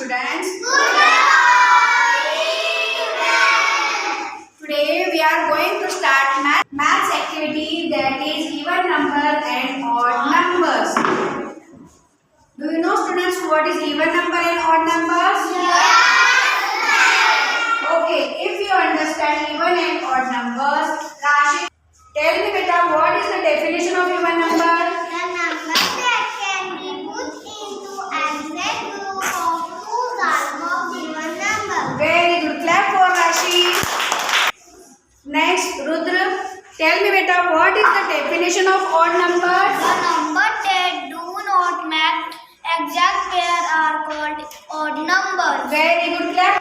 students. Today we are going to start maths activity, that is even number and odd numbers. Do you know, students, what is even number and odd numbers? Okay, if you understand even and odd numbers, Rashi, tell me beta, what is the definition of even number? The number that can be put into exact group of two terms of given number. Very good. Clap for Rashi. Next, Rudra, tell me beta, what is the definition of odd numbers? The number that do not make exact pair are called odd numbers. Very good. Clap